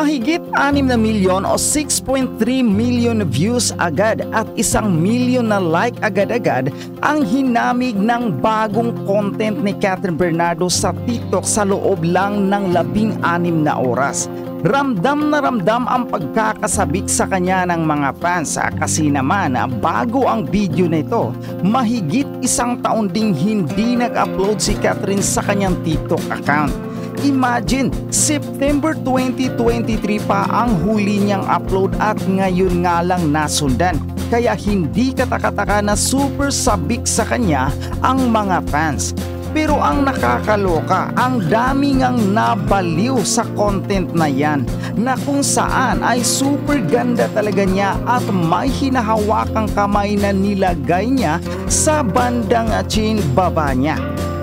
Mahigit 6 na milyon o 6.3 million views agad at 1 milyon na like agad-agad ang hinamig ng bagong content ni Catherine Bernardo sa TikTok sa loob lang ng 16 na oras. Ramdam na ramdam ang pagkakasabik sa kanya ng mga fans kasi naman bago ang video na ito, mahigit 1 taon ding hindi nag-upload si Catherine sa kanyang TikTok account. Imagine, September 2023 pa ang huli niyang upload at ngayon nga lang nasundan. Kaya hindi katakataka na super sabik sa kanya ang mga fans. Pero ang nakakaloka, ang dami ngang nabaliw sa content na yan na kung saan ay super ganda talaga niya at may hinahawakang kamay na nilagay niya sa bandang chin baba niya.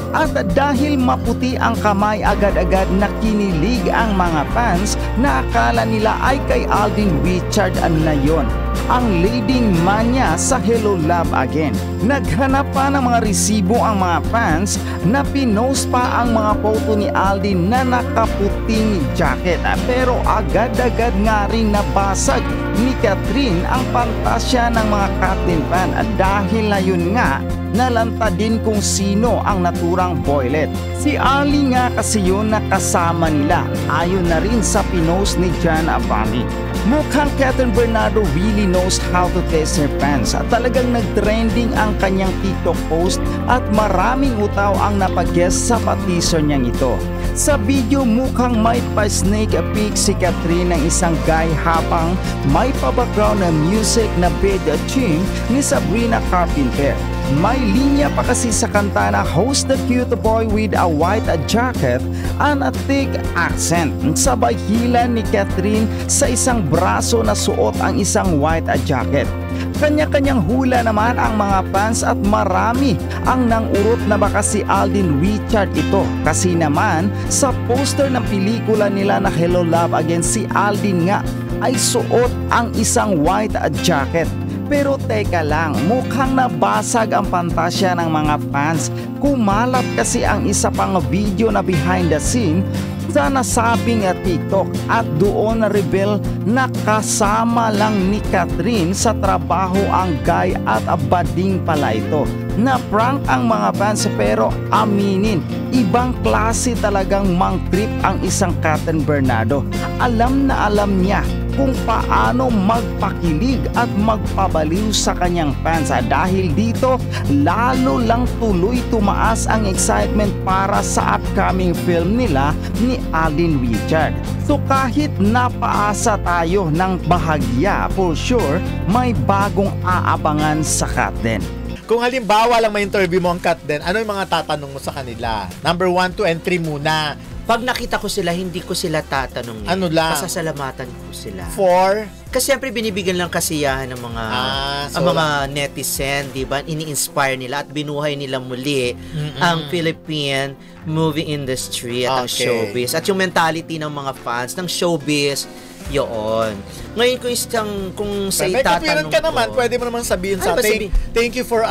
At dahil maputi ang kamay, agad-agad na kinilig ang mga fans na akala nila ay kay Alden Richard na yon, ang leading man niya sa Hello Love Again. Naghanap pa ng mga resibo ang mga fans na pinost pa ang mga photo ni Alden na nakaputing jacket. Pero agad-agad nga rin nabasag ni Catherine ang pantasya ng mga Catherine fan dahil na yun nga nalanta din kung sino ang naturang boylet. Si Ali nga kasi yun na kasama nila, ayon na rin sa pinost ni John Avani. Mukhang Catherine Bernardo really knows how to test her fans at talagang nag-trending ang kanyang TikTok post at maraming utaw ang napag-guest sa pa-teaser niyang ito. Sa video mukhang may pa-snake peek si Catherine ng isang guy habang may pa-background na music na bed tune ni Sabrina Carpenter. May linya pa kasi sa kanta na "Who's the cute boy with a white jacket" and a thick accent. Sabay hila ni Catherine sa isang braso na suot ang isang white jacket. Kanya-kanyang hula naman ang mga fans at marami ang nang-urot na baka si Alden Richard ito. Kasi naman sa poster ng pelikula nila na Hello Love Again, si Alden nga ay suot ang isang white jacket. Pero teka lang, mukhang nabasag ang pantasya ng mga fans. Kumalat kasi ang isa pang video na behind the scene sa nasabing TikTok at doon na-reveal na kasama lang ni Catherine sa trabaho ang guy at bading pala ito. Na-prank ang mga fans pero aminin, ibang klase talagang mang-trip ang isang Catherine Bernardo. Alam na alam niya kung paano magpakilig at magpabaliw sa kanyang fans dahil dito lalo lang tuloy tumaas ang excitement para sa upcoming film nila ni Alden Richard. So kahit napaasa tayo ng bahagya, for sure may bagong aabangan sa Catherine. Kung halimbawa lang may interview mo ang Catherine, ano yung mga tatanong mo sa kanila? Number 1, 2, and 3 muna. Pag nakita ko sila, hindi ko sila tatanungin. Ano lang? Pasasalamatan ko sila. For? Kasi siyempre binibigyan lang kasiyahan ng mga ang mga netizen, di ba? Ini-inspire nila at binuhay nila muli ang Philippine movie industry at ang showbiz. At yung mentality ng mga fans ng showbiz, yun. Ngayon kung sa itatanong ka naman, pwede mo naman sabihin sa thank you for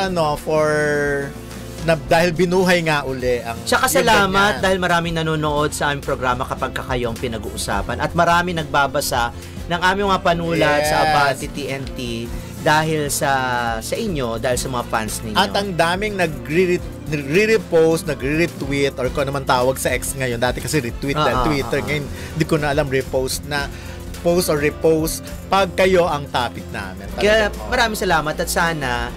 dahil binuhay nga uli ang tsaka salamat dahil maraming nanonood sa aming programa kapag kayo ang pinag-uusapan at marami nagbabasa ng aming mga panulat sa Abante TNT dahil sa inyo, dahil sa mga fans ninyo. At ang daming nagre-repost, nagre-retweet or kung naman tawag sa X ngayon, dati kasi retweet dahil Twitter, ngayon hindi ko na alam repost na post or repost pag kayo ang topic namin. Kaya maraming salamat at sana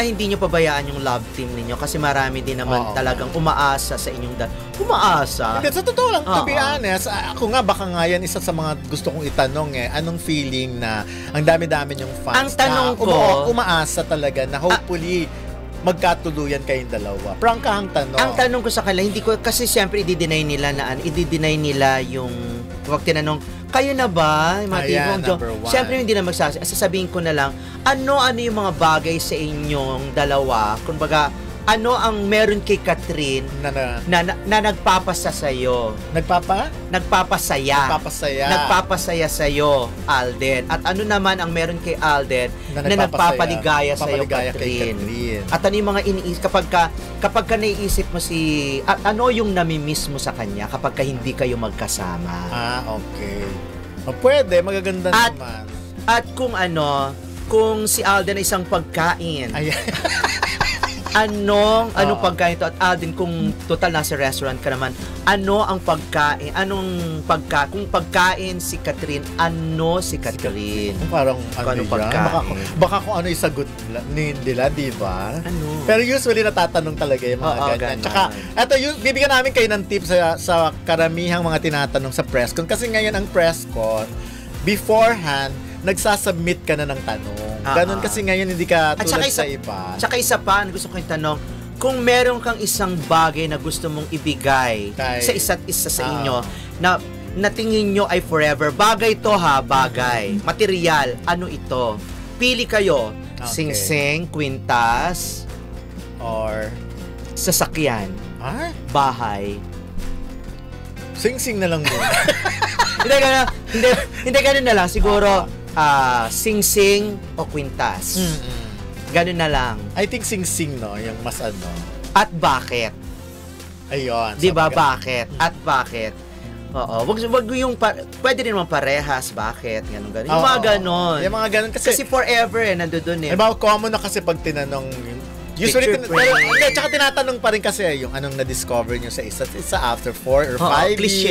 hindi nyo pabayaan yung love team ninyo kasi marami din naman talagang umaasa sa inyong umaasa. Hindi, sa totoo lang, to be honest, ako nga baka nga yan isa sa mga gusto kong itanong anong feeling na ang dami-dami yung fans ang tanong na ko, umaasa talaga na hopefully magkatuluyan kayong dalawa. Prangkahang tanong. Ang tanong ko sa kanila, hindi ko kasi siyempre i-deny nila yung wag tinanong, kayo na ba? Siyempre hindi na sasabihin ko na lang, ano yung mga bagay sa inyong dalawa? Kumbaga, ano ang meron kay Catherine na nagpapasa sa'yo? Nagpapasaya sa'yo, Alden. At ano naman ang meron kay Alden na nagpapaligaya sa'yo, Catherine? At ano yung mga iniisip kapag ka naiisip mo ano yung namimiss mo sa kanya kapag ka hindi kayo magkasama? Okay. Pwede, magaganda At- naman. At kung si Alden ay isang pagkain, Ayan. anong Oo. pagkain to? At Alden, kung total nasa restaurant ka naman, ano ang pagkain? Kung pagkain si Catherine, ano si Catherine? Parang Kung ano anong yan? pagkain. Baka kung ano yung sagot nila, di ba? Ano? Pero usually natatanong talaga yung mga Oo, ganyan. ganun. Tsaka, eto, bibigyan namin kayo ng tips sa karamihang mga tinatanong sa press con. Kasi ngayon ang press con, beforehand, nagsasubmit ka na ng tanong. Ganun kasi ngayon hindi ka At tulad saka sa iba. Tsaka isa pa, gusto ko yung tanong, kung meron kang isang bagay na gusto mong ibigay sa isa't isa sa inyo, na tingin nyo ay forever, bagay to ha, bagay. Material, ano ito? Pili kayo, Okay. singsing, kwintas, Or, sasakyan, bahay. sing-sing na lang muna. Hindi ganun na lang. Siguro, sing-sing o kwintas. Ganun na lang. I think sing-sing, no? Yung mas ano. At bakit? Ayun. Di ba bakit? At bakit? Oo. Wag yung pwede rin naman parehas. Bakit? Ganun. Yung mga ganon. Yung mga ganon. Kasi forever nandoon eh. Diba, common na kasi pag tinanong, usually, Picture frame. tsaka tinatanong pa rin kasi yung anong na-discover nyo sa isa't isa after 4 or 5 cliche.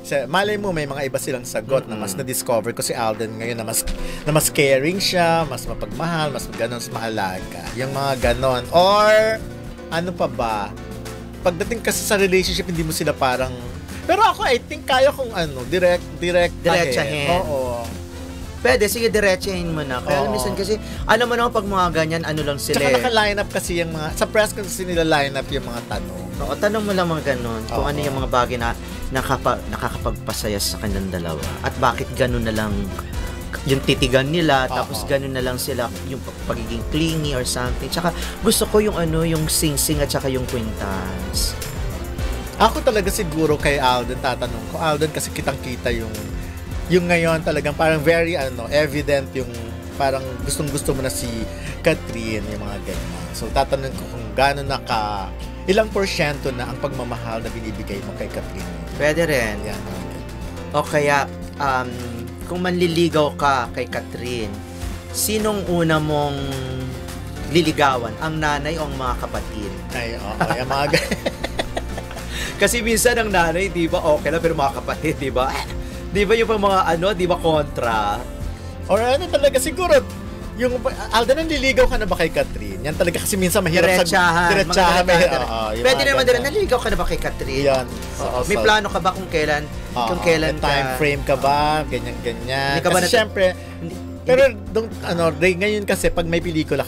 years. Malay mo, may mga iba silang sagot na mas na-discover ko si Alden ngayon na mas caring siya, mas mapagmahal, mas ganon, mas maalaga. Yung mga ganon. Or, ano pa ba? Pagdating kasi sa relationship, hindi mo sila parang... Pero ako, I think kaya kong Diretsahin. Oo. Pwede, sige, diretsahin mo na. Kaya Oo. minsan kasi, alam mo naman pag mga ganyan, ano lang sila Tsaka eh. naka-line up kasi yung mga... Sa press kasi nila line up yung mga tanong. Oo, tanong mo lang mga ganon. Kung Oo. ano yung mga bagay na nakakapagpasaya sa kanilang dalawa. At bakit ganon na lang yung titigan nila, tapos ganun na lang sila, yung pagiging clingy or something. Tsaka gusto ko yung yung sing-sing at saka yung kwintas. Ako talaga siguro kay Alden tatanong ko. Alden, kasi kitang-kita yung ngayon talagang parang very evident yung parang gustong-gusto mo na si Catherine, yung mga ganyan. So tatanong ko kung gaano ilang porsyento na ang pagmamahal na binibigay mo kay Catherine. Pwede rin. Yan. O kaya, kung manliligaw ka kay Catherine, sinong una mong liligawan? Ang nanay o ang mga kapatid? Ay, yung mga Kasi minsan ang nanay, di ba, okay lang, pero mga kapatid, di ba? Di ba yung pang mga di ba, kontra? Or talaga siguro, yung Alden, naliligaw ka na ba kay Catherine? Yan talaga kasi minsan mahirap Diretsahan. Pwede naman din, ganyan. naliligaw ka na ba kay Catherine? Yan. Oo. May plano ka ba kung kailan may time frame ka ba? Ganyan-ganyan. Hindi ka ba Kasi syempre, pero ngayon kasi pag may pelikula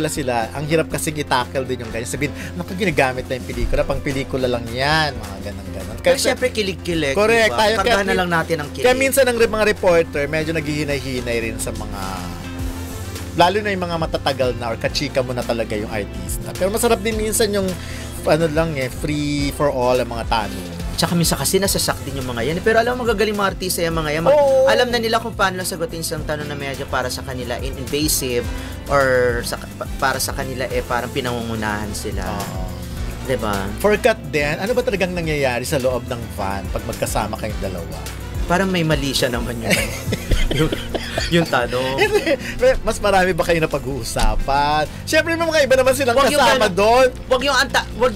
sila, ang hirap kasing i-tackle din yung ganyan. Sabihin, naku, ginagamit na yung pelikula, pang pelikula lang yan, mga ganun-ganun. Pero syempre kilig-kilig. Correct. Diba? Kargahan na lang natin ang kilig. Kaya minsan ang mga reporter, medyo naghihinay-hinay rin sa mga, lalo na yung mga matatagal na or kachika mo na talaga yung artista. Pero masarap din minsan yung free for all ang mga tanong. Tsaka minsan kasi nasasak din yung mga yan. Pero alam mo, magagaling mga artista yung mga yan. Alam na nila kung paano lang sagutin isang tanong na medyo para sa kanila invasive or para sa kanila parang pinangungunahan sila. Diba? For Kat din, ano ba talagang nangyayari sa loob ng van pag magkasama kayong dalawa? Parang may mali siya naman yung tanong. Mas marami ba kayo na pag-uusapan? Siyempre, may mga iba naman silang kasama doon. Wag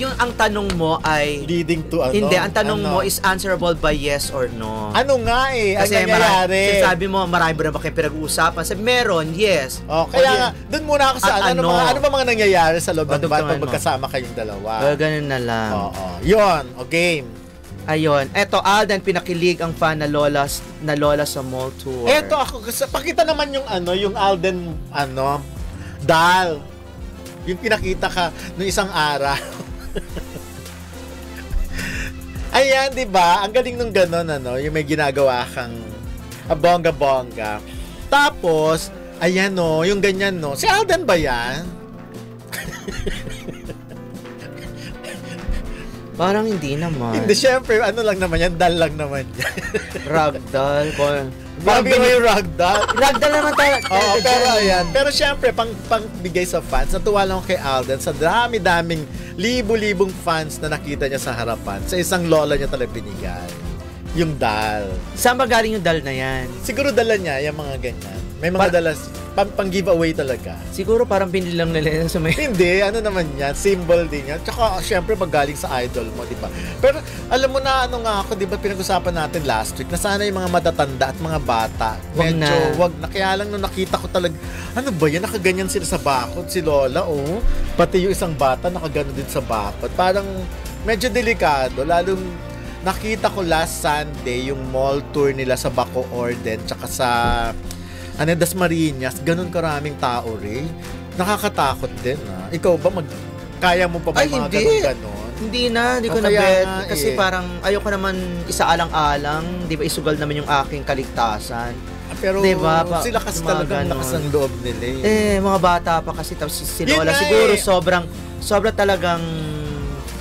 yung ang tanong mo ay leading to Hindi, ang tanong mo is answerable by yes or no. Ano nga Kasi ang nangyayari? sabi mo, marami ba kayo pinag-uusapan? Sabi, meron, yes. Kaya doon muna ako sa ano ba mga nangyayari sa loob ng van pag magkasama kayong dalawa? Ganun na lang. Yun, game. Ayun. Eto, Alden, pinakilig ang fan na lola sa mall tour. Eto, ako, pakita naman yung yung Alden, doll. Yung pinakita ka nung isang araw. Ayan, di ba? Ang galing nung ganon, yung may ginagawa kang bongga-bongga. Tapos, ayan, yung ganyan, si Alden ba yan? Parang hindi naman. Hindi, syempre, lang naman yan, dal lang naman yan. Ragdoll. Babi mo yung ragdoll. Ragdoll naman tayo. Pero ayan. Pero syempre, pang bigay sa fans, natuwa lang ako kay Alden sa dami-daming libu-libong fans na nakita niya sa harapan. Sa isang lola niya talaga binigay. Yung dal. Saan ba galing yung dal na yan? Siguro dala niya, yung mga ganyan. May mga dala, pang giveaway talaga. Siguro parang binili lang nila yan sa may... Hindi, ano naman yan, symbol din yan. Tsaka, syempre, pag galing sa idol mo, di ba? Pero, alam mo na, ano nga ako, di ba, pinag-usapan natin last week, na sana yung mga matatanda at mga bata, wag na. Kaya lang nung nakita ko talaga, ano ba yan, nakaganyan sila sa bakod, si Lola, oh. Pati yung isang bata, nakagano din sa bakod. Parang, medyo delikado, lalong, nakita ko last Sunday, yung mall tour nila sa Bacoor din, tsaka sa... Dasmariñas, ganun karaming tao rin. Nakakatakot din, ha? Ikaw ba, kaya mo pa ba mga ganun-ganon? Hindi ko na bet. Kasi parang, ayoko naman isaalang-alang, di ba, isugal naman yung aking kaligtasan. Pero diba, sila kasi talagang lakas ng loob nila mga bata pa kasi, tapos si Lola, siguro sobrang talagang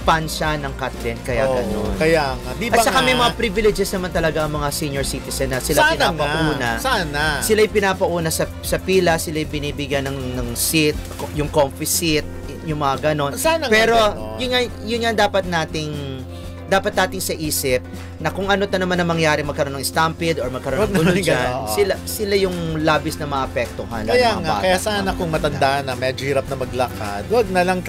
fan siya ng Katlen, kaya gano'n. Kaya nga. Di ba at saka may mga privileges naman talaga ang mga senior citizen na sila pinapauna. Sana. Sila yung pinapauna sa pila, sila yung binibigyan ng seat, yung comfy seat, yung mga gano'n. Sana pero nga yun nga dapat nating sa isip na kung ano naman na mangyari, magkaroon ng stampede or magkaroon ng gulo dyan, sila yung labis na maapektuhan. Kaya nga, kaya sana kung matanda na, medyo hirap na maglakad, wag na lang